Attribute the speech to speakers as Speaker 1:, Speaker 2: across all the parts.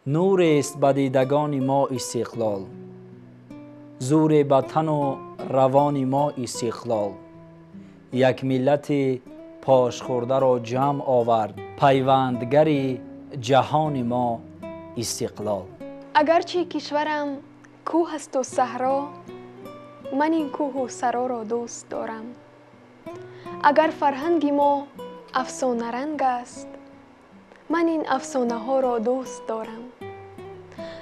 Speaker 1: نور است به دیدگان ما استقلال، زور به تن و روان ما استقلال. یک ملت پاش خورده را جمع آورد، پیوندگر جهان ما استقلال.
Speaker 2: اگرچه کشورم کوه است و صحرا، من این کوه و صحرا را دوست دارم. اگر فرهنگ ما افسانه رنگ است، من این افسانه ها را دوست دارم.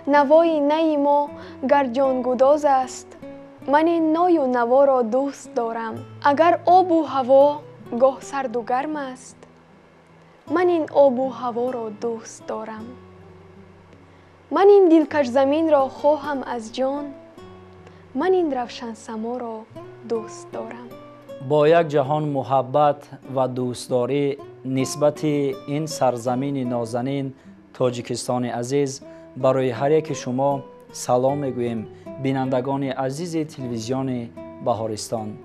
Speaker 2: نوای نی ما گر جانگداز است، من این نای و نوا را دوست دارم. اگر آب و هوا گاه سرد و گرم است، من این آب و هوا را دوست دارم. من این دلکش زمین را خواهم از جان، من این روشن سما را دوست دارم.
Speaker 1: با یک جهان محبت و دوستداری نسبت این سرزمین نازنین تاجیکستان عزیز، برای هر یک شما سلام میگوییم. بینندگان عزیز تلویزیون بهارستان،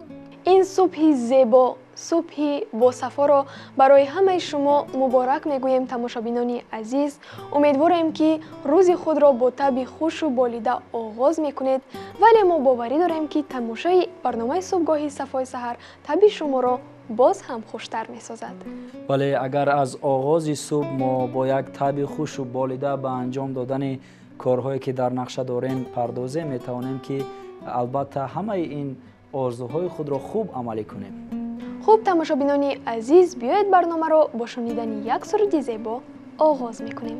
Speaker 2: این صبح زیبا، صبح با صفا را برای همه شما مبارک میگوییم. تماشابینان عزیز، امیدواریم که روز خود را با طبع خوش و بالیده آغاز میکنید، ولی ما باوری داریم که تماشای برنامه صبحگاه صفای سحر طبع شما را باز هم خوشتر میسازد.
Speaker 1: ولی اگر از آغاز صبح ما با یک طبع خوش و بالیده به انجام دادن کارهایی که در نقشه داریم پردازیم، میتوانیم که البته همه این آرزوهای خود را خوب عملی کنیم.
Speaker 2: خوب تماشابینان عزیز، بیایید برنامه را با شنیدن یک سرود زیبا آغاز میکنیم.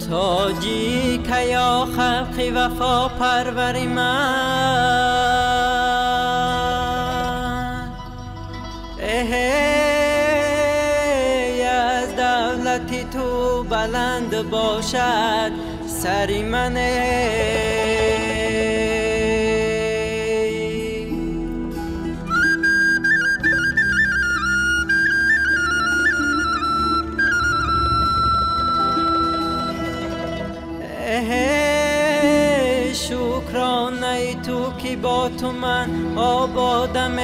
Speaker 3: تاجیک یا خلق وفا پروری من، از دولتی تو بلند باشد سری من. شکرانه تو که با تو من آبادم،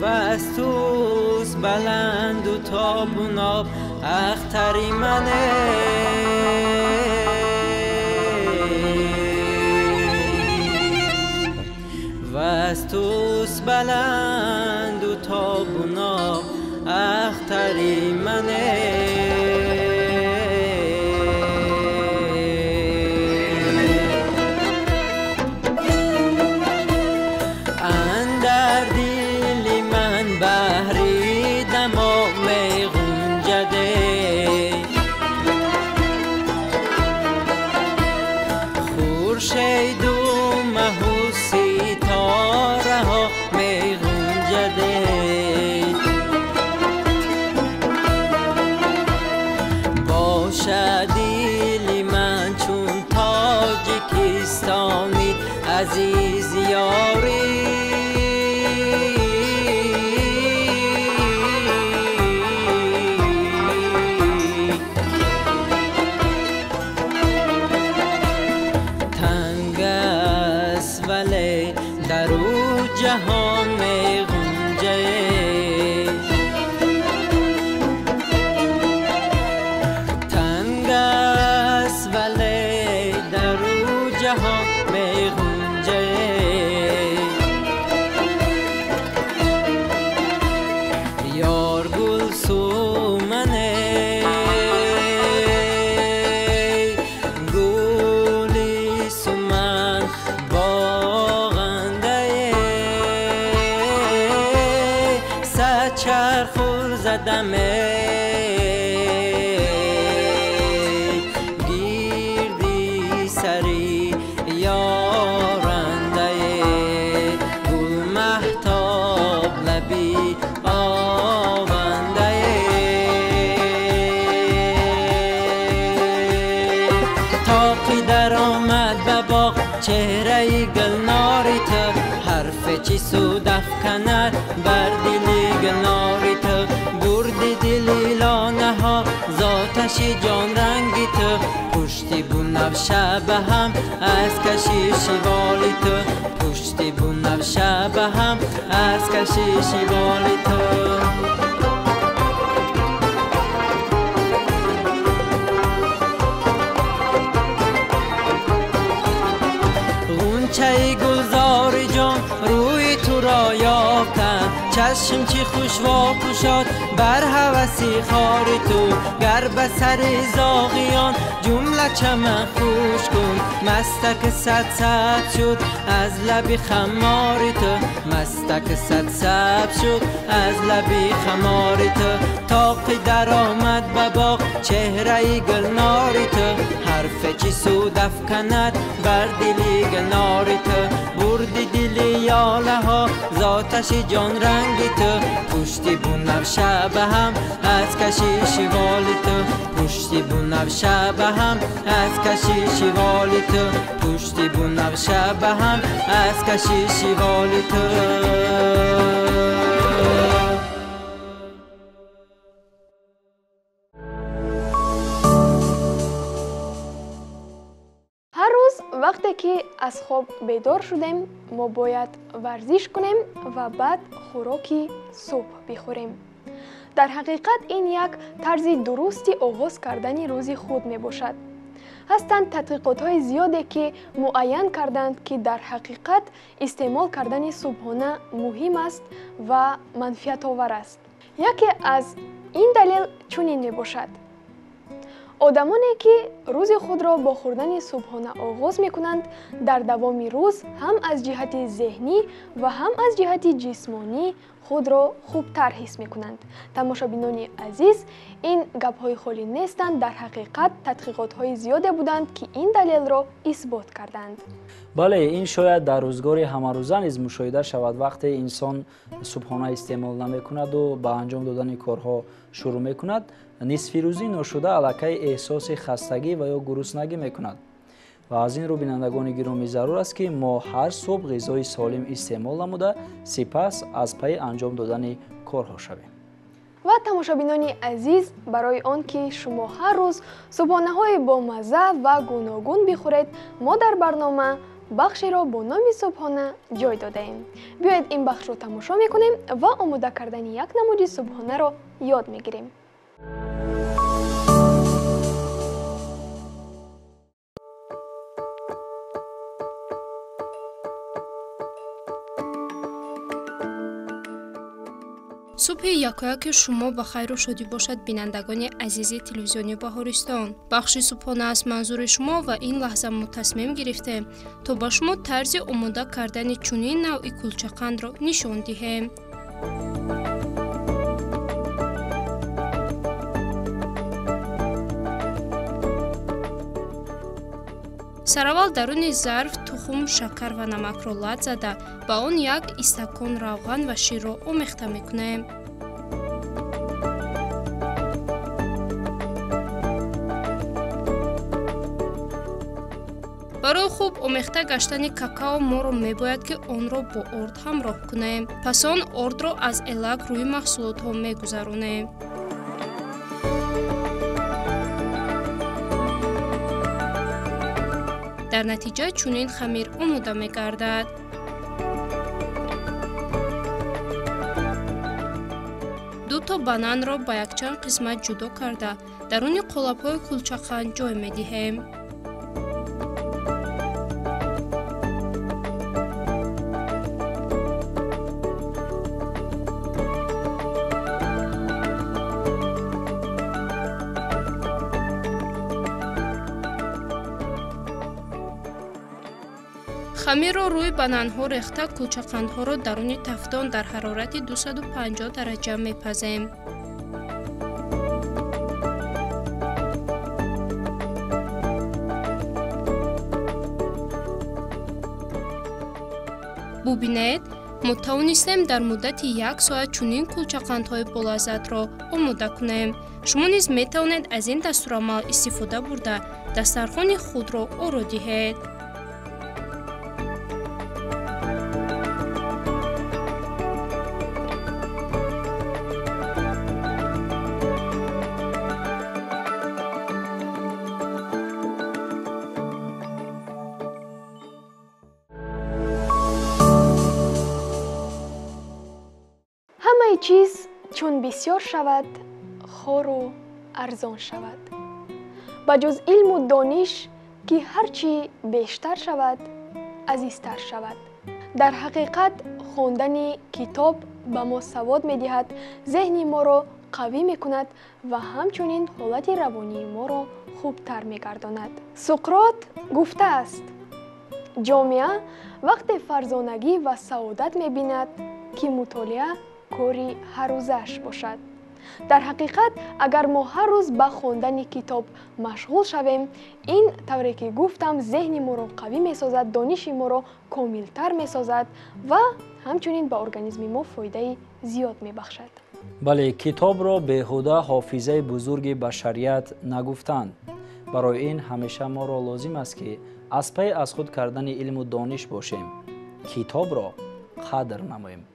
Speaker 3: و از توز بلند و تابوناب اختری منه. و از توز بلند و تابوناب اختری منه. عزیز یاری تنگ است ولی در او جهان می گنجه. تنگ است ولی در او جهان می گنجه. یار گل سومنه گلی سومن باغنده، صد چرخ زدمه گیردی سری یارنده، گل مهتاب لبی آونده. تاقی در آمد به باغ چهره گلناری تو حرف چی سود افکند بر دلی گلناری تو بردی دلی لانه ها ذاتشی جان رنگی تو پشتی بنفشه به هم از کشیشی والی تو پشتی بنفشه به هم از کشیشی والی تو غنچه گلزار جان روی تو را یافتم چشم چی خوش واکشاد بر هوسی خار تو گر به سر زاغیان جمله چمن خوش کن مستک صد شد از لبی خمار تو مستک صد شد از لبی خمار تو تاقی در آمد به باغ چهره گلناری تو حرف چی سود افکند بر دلی گلناری تو بردی دلی یاله ها ذاتش جان رنگی تو پشتی بنفشه به هم از کشیشی والی تو پشتی بنفشه به هم از کشیشی والی تو پشتی بنفشه به هم از کشیشی والی تو
Speaker 2: وقتی که از خواب بیدار شدیم ما باید ورزش کنیم و بعد خوراکی صبح بخوریم. در حقیقت این یک طرز درستی آغاز کردن روز خود می باشد. هستند تحقیقات های زیادی که معین کردند که در حقیقت استعمال کردن صبحانه مهم است و منفعت آور است. یکی از این دلیل چنین می باشد. آدمانی که روز خود را با خوردن صبحانه آغاز می کنند در دوام روز هم از جهت ذهنی و هم از جهت جسمانی خود را خوبتر حس می کنند. تماشابینان عزیز، این گپ های خالی نیستند. در حقیقت تحقیقات های زیاده بودند که این دلیل را اثبات کردند.
Speaker 1: بله، این شاید در روزگار همه روزه نیز مشاهده شود. وقتی انسان صبحانه استعمال نمی کند و به انجام دادن کارها شروع می کند، نصف روزی ناشده الکی احساس خستگی و یا گرسنگی می کند. و از این رو بینندگان گرامی ضرور است که ما هر صبح غذای سالم استعمال نموده سپس از پی انجام دادن کارها شویم.
Speaker 2: و تماشابینان عزیز، برای آن که شما هر روز صبحانه های با مزه و گوناگون بخورید، ما در برنامه بخشی را با نام صبحانه جای داده ایم. بیایید این بخش را تماشا میکنیم و آماده کردن یک نمود صبحانه را یاد میگیریم.
Speaker 4: صبح یکایک شما با خیر و شادی باشد بینندگان عزیز تلویزیونی بهارستان. بخش صبحانه از منظور شما و این لحظه ما تصمیم گرفته تا با شما طرز آماده کردن چنین نوعی کلچه قند را نشان دهیم. سراول درون ظرف تخم، شکر و نمک را لط زده با آن یک استکان روغن و شیر را آمیخته میکنیم. برای خوب آمیخته گشتن کاکائو ما را میباید که آن را با آرد همراه کنیم. پس آن آرد را از الک روی محصولات ها میگذرانیم. در نتیجه چنین خمیر آماده می گردد. دو تا بانان را با یک چند قسمت جدا کرده درون قالب های کلچه قند جای می دهیم. خمیر را روی بانان‌ها ریخته کلچه قندها را درون تفتان در حرارت 250 درجه میپزیم. ببینید، ما توانستیم در مدت 1 ساعت چنین کلچه قندهای بولذت را آماده کنیم. شما نیز میتوانید از این دستورالعمل استفاده برده دسترخوان خود را آرا دهید.
Speaker 2: بسیار شود خوار و ارزان شود. بجز علم و دانش که هرچی بیشتر شود عزیزتر شود. در حقیقت خواندن کتاب به ما سواد می دهد، ذهن ما را قوی می کند و همچنین حالت روانی ما را خوبتر می گرداند. سقراط گفته است جامعه وقت فرزانگی و سعادت می بیند که مطالعه کاری هر روزش باشد. در حقیقت اگر ما هر روز به خواندن کتاب مشغول شویم، این طوری که گفتم ذهن ما را قوی می سازد، دانش ما را کاملتر می سازد و همچنین به ارگانیسم ما فایده زیاد می بخشد.
Speaker 1: بله، کتاب را بیهوده حافظه بزرگ بشریت نگفتند. برای این همیشه ما را لازم است که از پی از خود کردن علم و دانش باشیم. کتاب را قدر نماییم.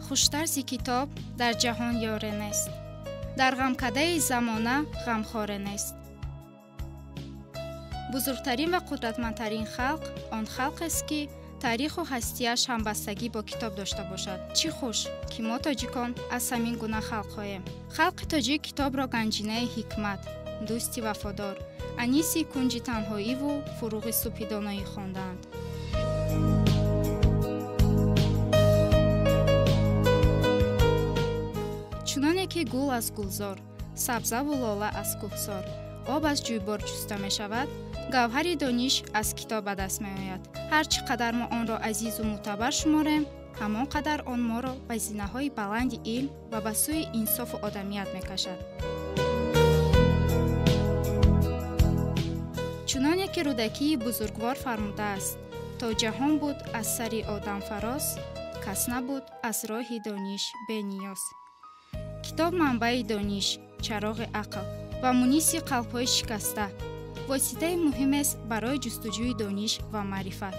Speaker 4: خوشترسی کتاب در جهان یاره نیست. در غمکده زمانه غمخواره نیست. بزرگترین و قدرتمندترین خلق آن خلق است که تاریخ و هستیش همبستگی با کتاب داشته باشد. چی خوش که ما تاجیکان از همین گونه خلق‌هاییم. خلق تاجیک کتاب را گنجینه حکمت، دوستی وفادار، انیسی کنج تنهایی و فروغ صبح دانایی خواندند. چنانه که گل از گلزار، سبزه و لاله از کوهسار، آب از جویبار جسته می شود، گوهر دانش از کتاب به دست می آید. هر چقدر ما آن را عزیز و معتبر شماریم، همان قدر آن ما را به زینه‌های بلند علم و به سوی انصاف و آدمیت می کشد. چنانه که رودکی بزرگوار فرموده است، تا جهان بود از سر آدم فراز، کس نبود از راه دانش بی نیاز. کتاب منبع دانش، چراغ عقل و مونس قلب‌های شکسته، واسطه مهم است برای جستجوی دانش و معرفت.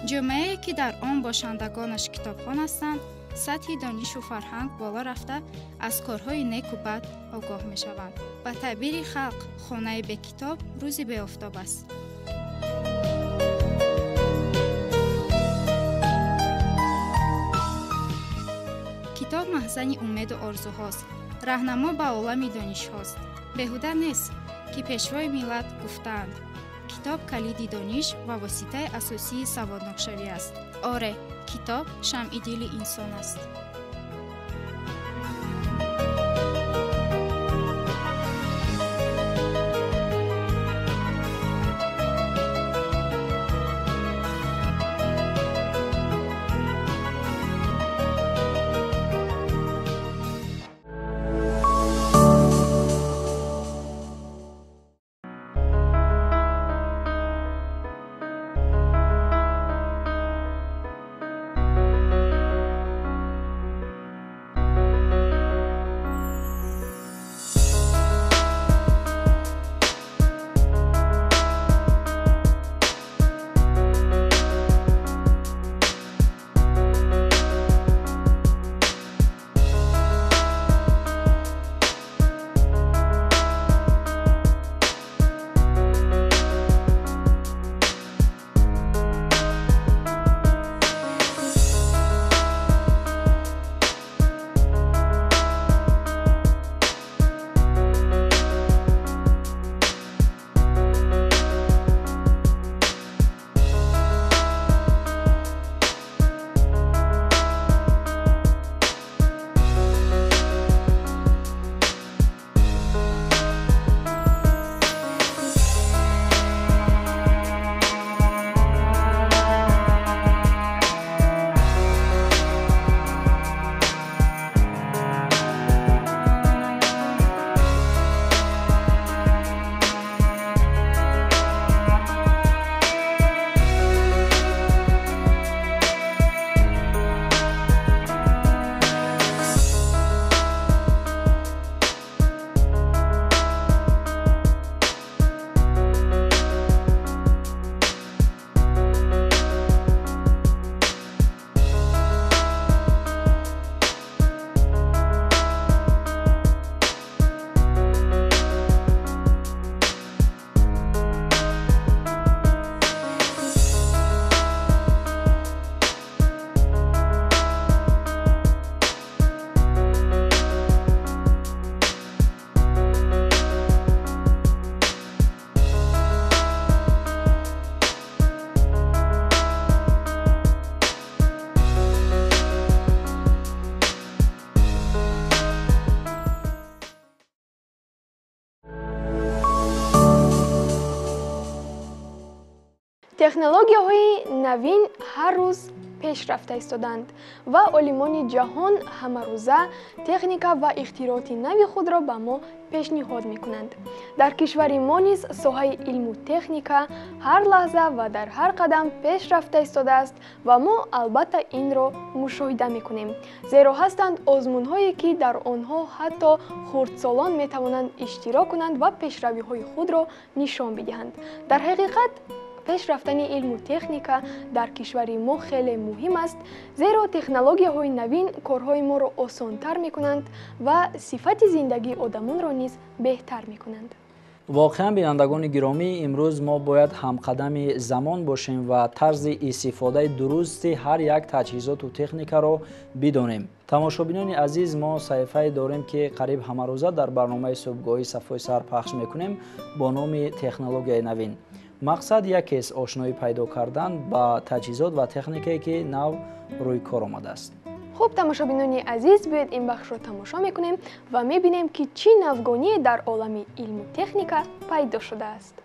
Speaker 4: جامعه‌ای که در آن باشندگانش کتابخوان هستند، سطح دانش و فرهنگ بالا رفته از کارهای نیک و بد آگاه می‌شوند. به تعبیر خلق، خانه به کتاب روزی به آفتاب است. کتاب محزن امید و آرزوهاست، راهنما به عالم دانش هاست. بیهوده نیست که پیشوای ملت گفتند کتاب کلید دانش و واسطه اساسی سوادناک‌شوی است. آره، کتاب شمع دل انسان است.
Speaker 2: технологияҳои навин ҳар рӯз пешрафта истоданд ва олимони ҷаҳон ҳамарӯза техника ва ихтироъоти нави худро ба мо пешниҳод мекунанд. Дар кишвари мо низ соҳаи илму техника ҳар лаҳза ва дар ҳар қадам пешрафта истодааст ва мо албатта инро мушоҳида мекунем, зеро ҳастанд озмунҳое ки дар онҳо ҳатто хурдсолон метавонанд иштирок кунанд ва пешравиҳои худро нишон бидиҳанд. Дар ҳақиқат пешрафтани илму техника дар кишвари мо хеле муҳим аст, зеро технологияҳои навин корҳои моро осонтар мекунанд ва сифати зиндагии одамонро низ беҳтар мекунанд.
Speaker 1: воқеан бинандагони гиромӣ, имрӯз мо бояд ҳамқадами замон бошем ва тарзи истифодаи дурусти ҳар як таҷҳизоту техникаро бидонем. тамошобинони азиз, мо саҳифае дорем ки қариб ҳамарӯза дар барномаи субҳгоҳи Сафои Сар пахш мекунем бо номи технологияи навин. мақсад якест ошноӣ пайдо кардан ба таҷҳизот ва техникае ки нав рӯи кор омадааст.
Speaker 2: хуб, тамошобинони азиз, биёед ин бахшро тамошо мекунем ва мебинем ки чӣ навгоние дар олами илму техника пайдо шудааст.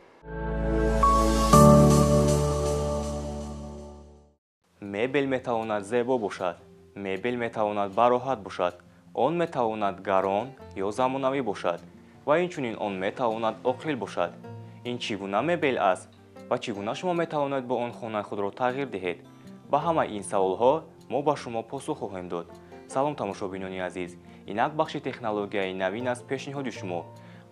Speaker 5: мебел метавонад зебо бошад, мебел метавонад бароҳат бошад, он метавонад гарон ё замонавӣ бошад ва инчунин он метавонад оқил бошад. ин чӣ гуна мебел аст ва чӣ гуна шумо метавонед бо он хонаи худро тағйир диҳед? ба ҳамаи ин саволҳо мо ба шумо посух хоҳем дод. салом тамошобинони азиз, инак бахши технологияи навин аст пешниҳоди шумо.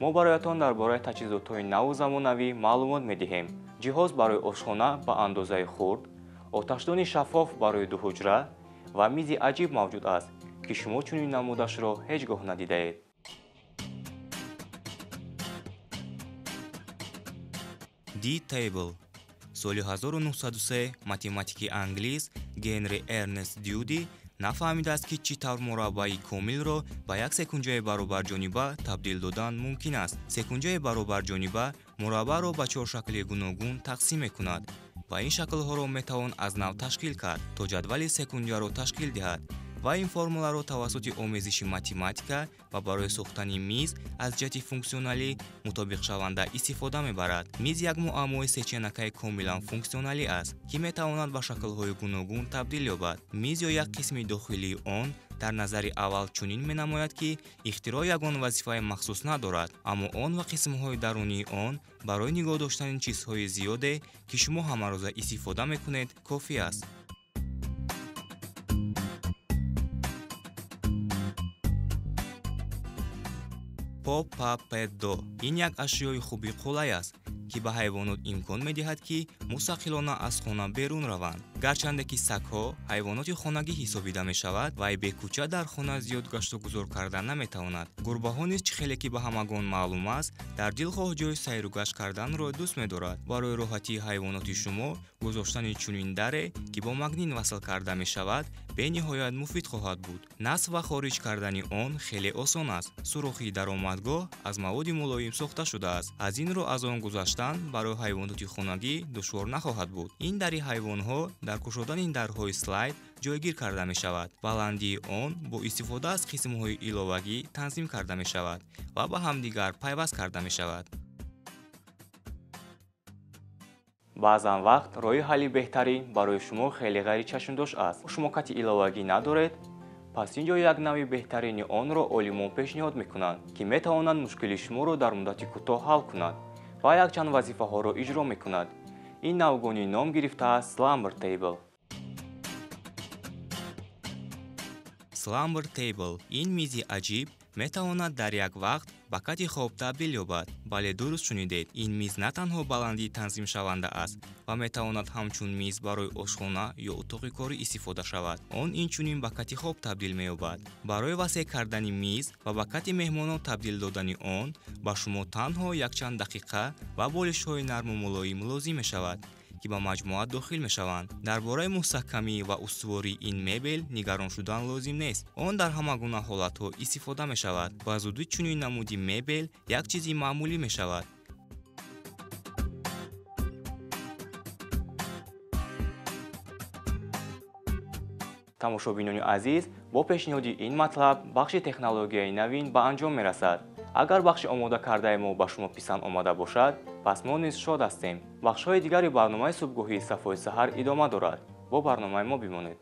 Speaker 5: мо бароятон дар бораи таҷҳизотҳои наву замонавӣ маълумот медиҳем. ҷиҳоз барои ошхона ба андозаи хурд, оташдони шаффоф барои дуҳуҷра ва мизи аҷиб мавҷуд аст ки шумо чунин намудашро ҳеҷ гоҳ надидаед.
Speaker 6: D-Table. соли 1903 математики англис Генри Эрнест Дьюди нафаҳмидааст ки чӣ тавр мураббаи комилро ба як секунҷаи баробарҷониба табдил додан мумкин аст. секунҷаи баробарҷониба мураббаъро ба 4 шакли гуногун тақсим мекунад ва ин шаклҳоро метавон аз нав ташкил кард то ҷадвали секунҷаро ташкил диҳад ва ин формуларо тавассути омезиши математика ва барои сохтани миз аз ҷиҳати функсионалӣ мутобиқшаванда истифода мебарад. миз як муаммои сеченакаи комилан функсионалӣ аст ки метавонад ба шаклҳои гуногун табдил ёбад. миз ё як қисми дохилии он дар назари аввал чунин менамояд ки ихтироъ ягон вазифаи махсус надорад, аммо он ва қисмҳои дарунии он барои нигоҳ доштани чизҳои зиёде ки шумо ҳамарӯза истифода мекунед кофӣ аст. Попапедо ин як ашёи хуби қулай аст ки ба ҳайвонот имкон медиҳад ки мустақилона аз хона берун раванд. гарчанде ки сагҳо ҳайвоноти хонагӣ ҳисобида мешавад, вай бекуча дар хона зиёд гашту гузор кардан наметавонад. гурбаҳо низ чӣ хеле ки ба ҳамагон маълум аст, дар дилхоҳ ҷои сайру гашт карданро дӯст медорад. барои роҳатии ҳайвоноти шумо гузоштани чунин даре ки бо магнит васл карда мешавад бениҳоят муфид хоҳад буд. насб ва хориҷ кардани он хеле осон аст. сурохи даромадгоҳ аз маводи мулоим сохта шудааст. аз ин ро аз он гузаштан барои ҳайвоноти хонагӣ душвор нахоҳад буд. ин дари ҳайвонҳо дар кушодани дарҳои слайд ҷойгир карда мешавад. баландии он бо истифода аз қисмҳои иловагӣ танзим карда мешавад ва ба ҳамдигар пайваст карда мешавад.
Speaker 5: баъзан вақт роҳи ҳалли беҳтарин барои шумо хеле ғайри чашмдош аст. шумо кати иловагӣ надоред? пас ин ҷо як нави беҳтарини онро олимон пешниҳод мекунанд ки метавонанд мушкили шуморо дар муддати кӯтоҳ ҳал кунад ва якчанд вазифаҳоро иҷро мекунад. ин навгони ном гирифтааст Slumber Table.
Speaker 6: Slumber Table ин мизи аҷиб метавонад дар як вақт ба кати хоб табдил ёбад. бале, дуруст шунидед. ин миз на танҳо баландӣ танзимшаванда аст ва метавонад ҳамчун миз барои ошхона ё утоқи корӣ истифода шавад. он инчунин ба кати хоб табдил меёбад. барои васеъ кардани миз ва ба кати меҳмонон табдил додани он ба шумо танҳо якчанд дақиқа ва болишҳои нарму мулоим лозим мешавад ки ба маҷмуа дохил мешаванд. дар бораи мустаҳкамӣ ва устувории ин мебел нигарон шудан лозим нест. он дар ҳама гуна ҳолатҳо истифода мешавад. ба зудӣ чунин намуди мебел як чизи маъмулӣ мешавад.
Speaker 5: тамошобинони азиз, бо пешниҳоди ин матлаб бахши технологияи навин ба анҷом мерасад. агар бахши омода кардаи мо ба шумо писанд омада бошад, пас мо низ шод ҳастем. бахшҳои дигари барномаи субҳгоҳии Сафои саҳар идома дорад. бо барномаи мо бимонед.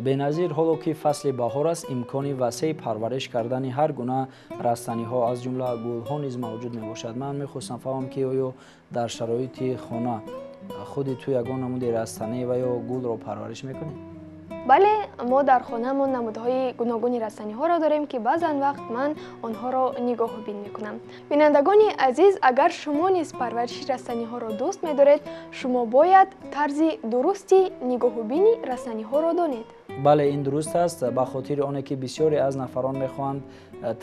Speaker 1: беназир ҳоло ки фасли баҳор аст, имкони васеъ парвариш кардани ҳар гуна растаниҳо аз ҷумла гулҳо низ мавҷуд мебошад. ман мехостам фаҳмам ки оё дар шароити хона худи ту ягон намуди растанӣ ва ё гулро парвариш мекунӣ?
Speaker 2: бале, мо дар хонамон намудҳои гуногуни растаниҳоро дорем ки баъзан вақт ман онҳоро нигоҳубин мекунам. бинандагони азиз, агар шумо низ парвариши растаниҳоро дӯст медоред, шумо бояд тарзи дурусти нигоҳубини растаниҳоро донед.
Speaker 1: бале, ин дуруст аст. ба хотири оне ки бисёре аз нафарон мехоҳанд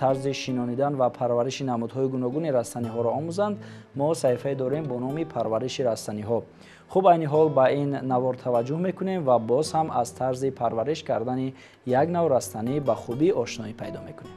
Speaker 1: тарзи шинонидан ва парвариши намудҳои гуногуни растаниҳоро омӯзанд, мо саҳифае дорем бо номи парвариши растаниҳо. хуб, айни ҳол ба ин навор таваҷҷӯҳ мекунем ва боз ҳам аз тарзи парвариш кардани як нав растанӣ ба хубӣ ошноӣ пайдо мекунем.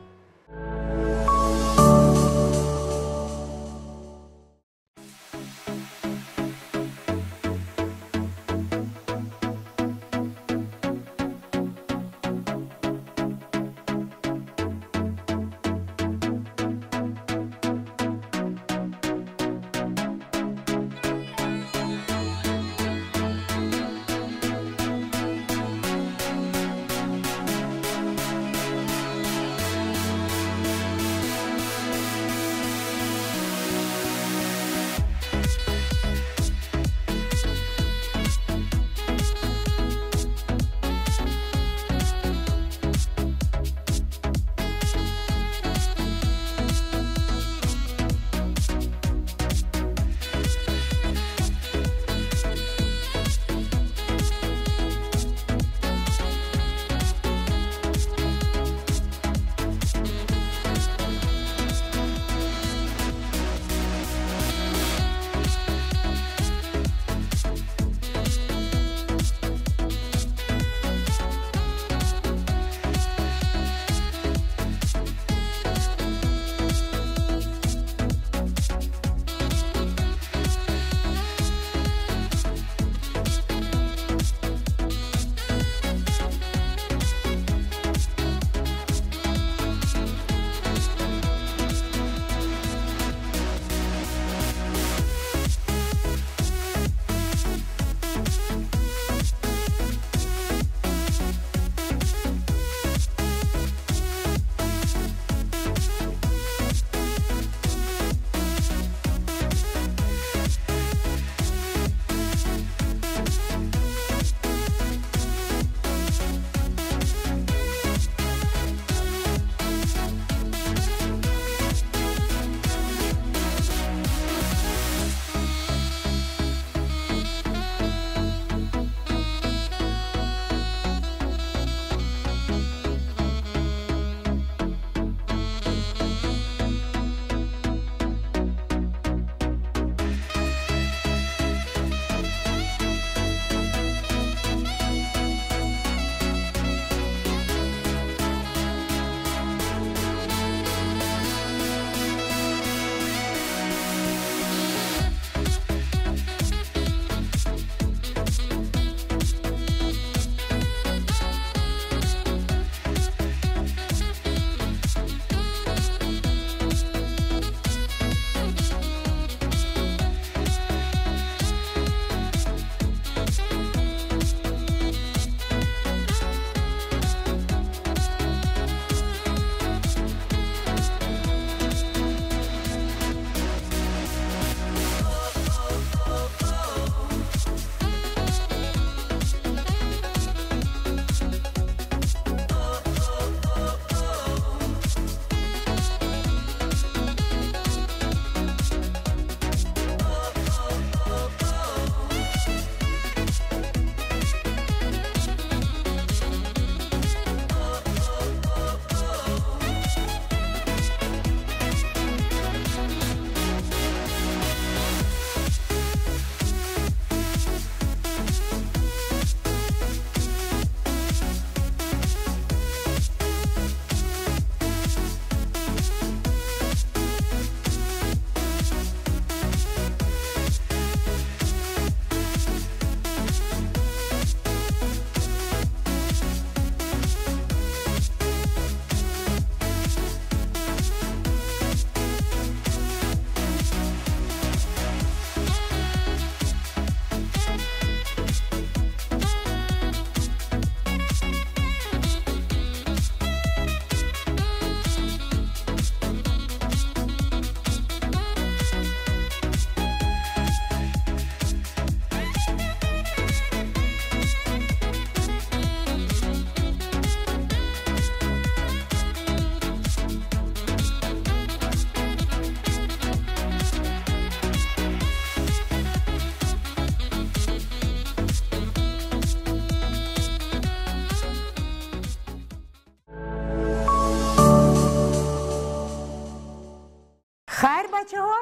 Speaker 7: بچه‌ها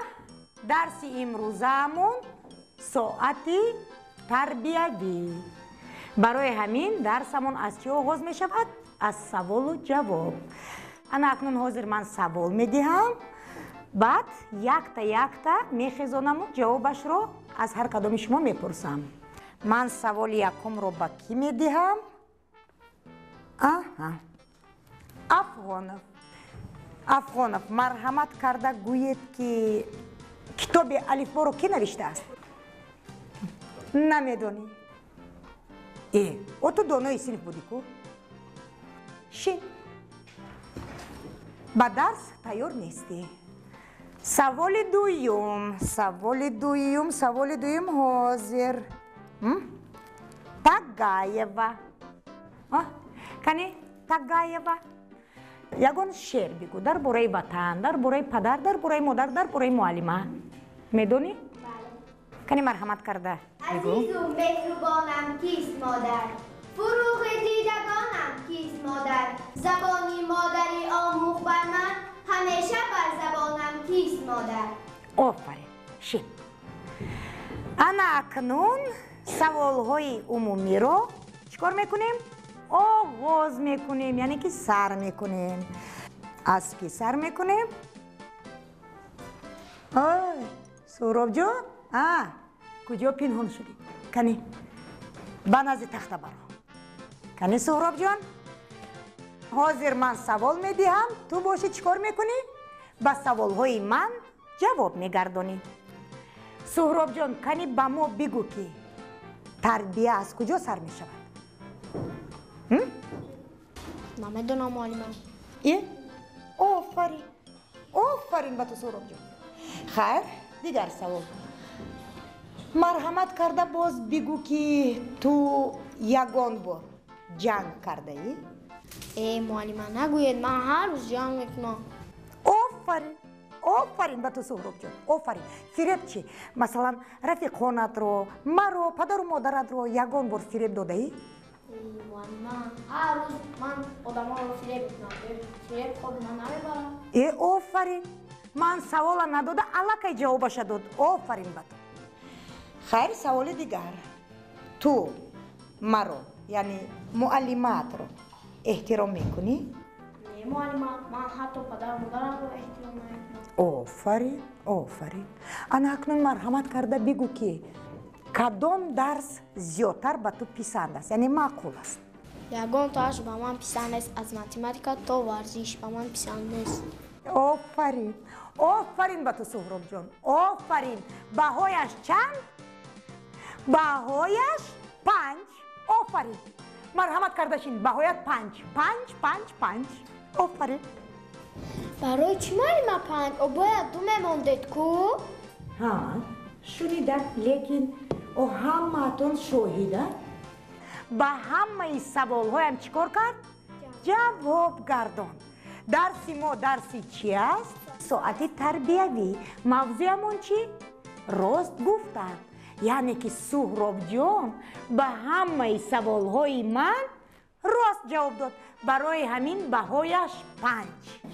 Speaker 7: درس امروزمون ساعتی تربیوی. برای همین درسمون از چی آغاز می شود؟ از سوال و جواب. انا اکنون حاضر من سوال می دهم، بعد یک تا میخزانم و جوابش رو از هر کدام شما میپرسم. من سوال یکم رو با کی می دهم؟ افغانов مرحمت کرده گوید که کتاب الفبا رو کی نوشته است؟ نمیدونی؟ او تو دانای صنف بودی کو؟ شین با درس تیار نیستی. سوال دویم حاضر تگایوا. کنی تگایوا یگان شعر بگو در باره وطن، در باره پدر، در باره مادر، در باره معلمه. میدونی؟ کنی مرحمت کرده بگو.
Speaker 8: عزیز و مهربانم کیست مادر؟ فروغ دیدگانم کیست مادر؟ زبانی مادری آموخ بر من، همیشه بر زبانم کیست مادر؟
Speaker 7: آفرین. شین انا اکنون سوالهای عمومی رو چیکار میکنیم؟ آغاز میکنیم، یعنی که سر میکنیم. از کی سر میکنیم؟ سهراب جان کجا پنهان شدی؟ کنی با نزد تخته برو. کنی سهراب جان حاضر من سوال میدهم، تو باشی چیکار میکنی؟ با سوالهای من جواب میگردانی. سهراب جان کنی با ما بگو که تربیه از کجا سر میشود؟
Speaker 8: نمیدونم معلم.
Speaker 7: آفرین با تو سهراب جان. خیر دیگر سوال. مرحمت کرده باز بگو که تو یگان بار جنگ کرده ای؟
Speaker 8: معلم نگوید، من هر روز جنگ میکنم.
Speaker 7: آفرین با تو سهراب جان. آفرین. فریب چی؟ مثلا رفیق خانت رو، مرا، پدر و مادرت رو یگان بار فریب داده ای؟
Speaker 8: معلم هر روز من آدم ها رو فریب میکنم. فریب خود من نمیبرم.
Speaker 7: آفرین. من سوال نداده علاقه جوابش داد. آفرین با تو. خیر سوال دیگر. تو مرا یعنی معلمات رو احترام میکنی؟
Speaker 8: نه معلم، من حتی پدر و مادرم رو احترام نمیکنم.
Speaker 7: آفرین. انا اکنون مرحمت کرده بگو که کدام درس زیادتر به تو پسند است، یعنی معقول است؟
Speaker 8: یگان تاش به من پسند است از متماتیکا تا ورزش به من پسند نیست.
Speaker 7: آفرین با تو سهراب جان. آفرین. بهایش چند؟ بهایش 5. آفرین. مرحمت کردشین بهایت 5. آفرین.
Speaker 8: برای چی معلم 5؟ او باید 2 میماندید کو؟
Speaker 7: شنیدم، لیکن او همتون شاهده. با همه سوال هایم چیکار کرد؟ جواب گردان. درسی ما درسی چی است؟ ساعتی تربیوی. موضوعمون چی؟ راست گفتن. یعنی که سهراب جان به همه سوال های من راست جواب داد. برای همین بهایش 5.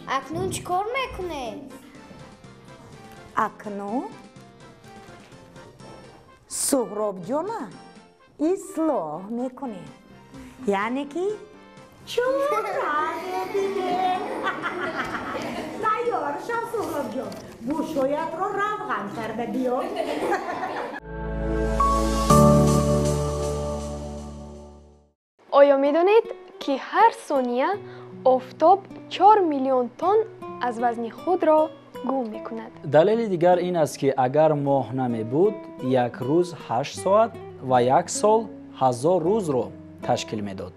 Speaker 8: اکنون چیکار میکنه؟
Speaker 7: اکنون سهراب جان اصلاح میکنه. یعنی که چون دیگه تیار شو سهراب جان. گوشویت رو روغن کرده بیا.
Speaker 2: آیا میدانید که هر ثانیه آفتاب 4 میلیون تن از وزن خود را گم میکند؟
Speaker 1: دلیل دیگر این است که اگر ماه نمی بود، یک روز 8 ساعت و یک سال 1000 روز را تشکیل میداد.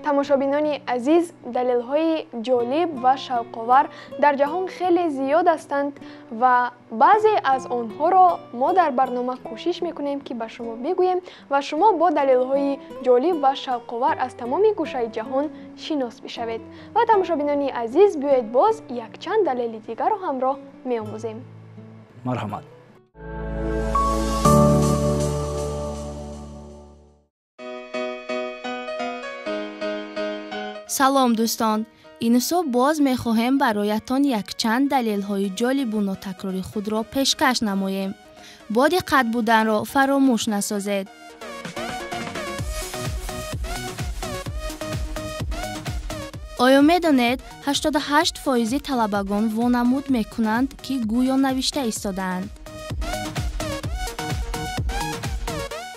Speaker 2: تماشابینان عزیز، دلیل‌های جالب و شوق‌آور در جهان خیلی زیاد هستند و بعضی از آنها را ما در برنامه کوشش می‌کنیم که به شما بگوییم و شما با دلیل‌های جالب و شوق‌آور از تمام گوشه جهان شناس بشوید. و تماشابینان عزیز، بیایید باز یک چند دلیل دیگر را همراه می‌آموزیم.
Speaker 1: مرحمت.
Speaker 4: салом дӯстон,
Speaker 9: این صبح باز می‌خواهیم برایتان یک چند دلیل‌های جالب و ناتکراری خود را پیشکش نماییم. با دقت بودن را فراموش نسازید. آیا می‌دانید 88% طلبگان وانمود می‌کنند که گویا نوشته ایستادند؟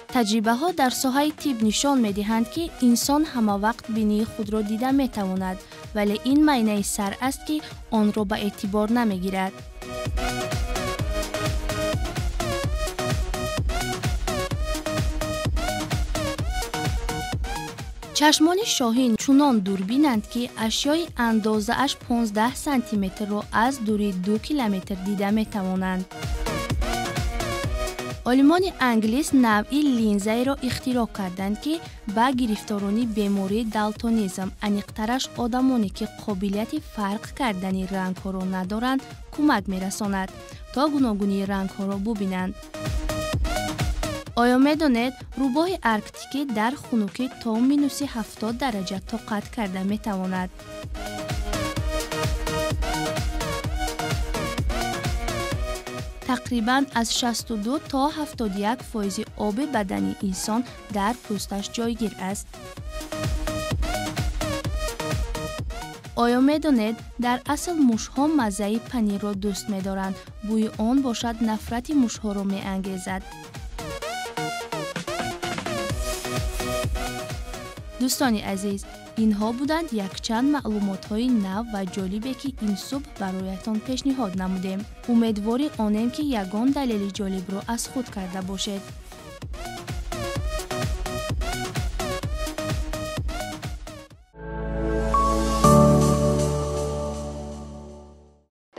Speaker 9: تجربه‌ها در ساحه طب نشان می‌دهند که انسان همه وقت بینی خود را دیده می‌تواند، ولی این معنی سر است که آن را به اعتبار نمی‌گیرد. چشمان شاهین چنان دوربینند که اشیای اندازه اش 15 سانتی متر را از دوری 2 کیلومتر دیده می‌توانند. عالمان انگلیس نوعی لینزه را اختراع کردند که به گرفتاران بیماری دالتونیسم، انیق‌ترش آدمانی که قابلیت فرق کردن رنگ‌ها را ندارند کمک می‌رساند تا گوناگونی رنگ‌ها را ببینند. آیا می‌دانید روباه ارکتیکی در خنک تا مینوس 70 درجه طاقت کرده می‌تواند؟ تقریباً از 62 تا 71% آب بدن انسان در پوستش جایگیر است. آیا می‌دانید در اصل موش‌ها مزه پنیر را دوست می‌دارند؟ بوی آن باشد نفرت موش‌ها را می‌انگیزد. دوستان عزیز، اینها بودند یک چند معلومات‌های نو و جالبی که این صبح برایتان پیشنهاد نمودیم. امیدواری آنیم که یگان دلیل جالب را از خود کرده باشید.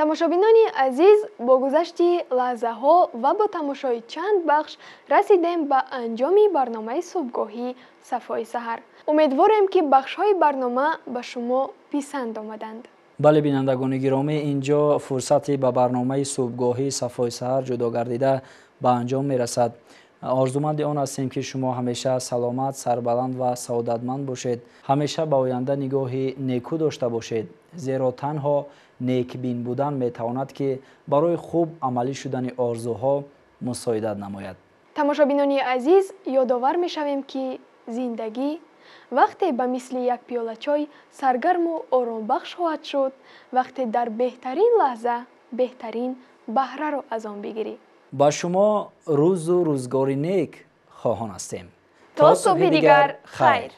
Speaker 2: тамошобинони азиз, бо гузашти лаҳзаҳо ва бо тамошои чанд бахш расидем ба анҷоми барномаи субҳгоҳӣ сафои саҳар. умедворем ки бахшҳои барнома ба шумо писанд омаданд.
Speaker 1: бале бинандагони гиромӣ, инҷо фурсати ба барномаи субҳгоҳии сафои саҳар ҷудо гардида ба анҷом мерасад. орзуманди он ҳастем ки шумо ҳамеша саломат, сарбаланд ва саодатманд бошед. ҳамеша ба оянда нигоҳи некӯ дошта бошед, зеро танҳо некбин будан метавонад ки барои хуб амалӣ шудани орзуҳо мусоидат намояд.
Speaker 2: тамошобинони азиз, ёдовар мешавем ки зиндагӣ вақте ба мисли як пиёла чой саргарму оромбахш хоҳад шуд, вақте дар беҳтарин лаҳза беҳтарин баҳраро аз он бигирӣ.
Speaker 1: ба шумо рӯзу рӯзгори нек хоҳон ҳастем.
Speaker 2: то субҳи дигар, хайр.